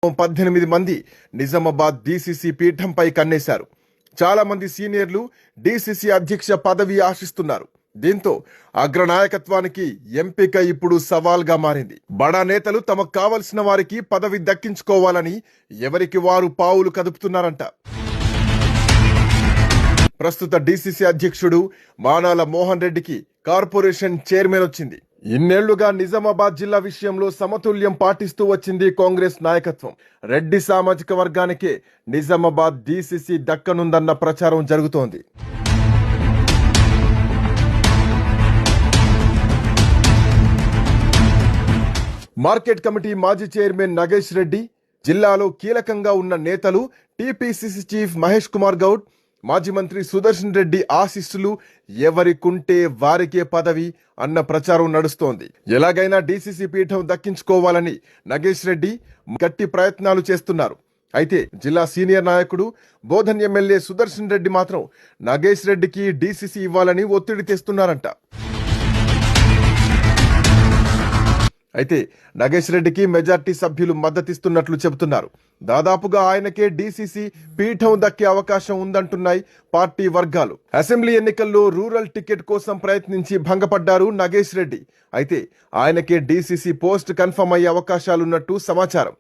18 మంది నిజామాబాద్ డీసీసీ పీఠంపై కన్నేశారు. చాలా మంది సీనియర్లు డీసీసీ అధ్యక్ష పదవి ఆశిస్తున్నారు. దీంతో అగ్రనాయకత్వానికి ఎంపిక ఇప్పుడు సవాల్గా మారింది. బడా నేతలు తమకు కావలసిన వారికి పదవి దక్కించుకోవాలని ఎవరికి వారు పావులు కదుపుతున్నారంట. ప్రస్తుత డీసీసీ అధ్యక్షుడు మానాల మోహన్ రెడ్డికి కార్పొరేషన్ చైర్మన్ వచ్చింది. ఇన్నేళ్లుగా నిజామాబాద్ జిల్లా విషయంలో సమతుల్యం పాటిస్తూ వచ్చింది కాంగ్రెస్ నాయకత్వం. రెడ్డి సామాజిక వర్గానికే నిజామాబాద్ డీసీసీ దక్కనుందన్న ప్రచారం జరుగుతోంది. మార్కెట్ కమిటీ మాజీ చైర్మన్ నగేష్ రెడ్డి, జిల్లాలో కీలకంగా ఉన్న నేతలు టీపీసీసీ చీఫ్ మహేష్ కుమార్ గౌడ్, మాజీ మంత్రి సుదర్శన్ రెడ్డి ఆశీస్సులు ఎవరికుంటే వారికే పదవి అన్న ప్రచారం నడుస్తోంది. ఎలాగైనా డీసీసీ పీఠం దక్కించుకోవాలని నగేష్ రెడ్డి గట్టి ప్రయత్నాలు చేస్తున్నారు. అయితే జిల్లా సీనియర్ నాయకుడు బోధన్ ఎమ్మెల్యే సుదర్శన్ రెడ్డి మాత్రం నగేష్ రెడ్డికి డీసీసీ ఇవ్వాలని ఒత్తిడి తెస్తున్నారంట. అయితే నగేష్ రెడ్డికి మెజార్టీ సభ్యులు మద్దతిస్తున్నట్లు చెబుతున్నారు. దాదాపుగా ఆయనకే డీసీసీ పీఠం దక్కే అవకాశం ఉందంటున్నాయి పార్టీ వర్గాలు. అసెంబ్లీ ఎన్నికల్లో రూరల్ టికెట్ కోసం ప్రయత్నించి భంగపడ్డారు నగేష్ రెడ్డి. అయితే ఆయనకే డీసీసీ పోస్ట్ కన్ఫర్మ్ అయ్యే అవకాశాలున్నట్టు సమాచారం.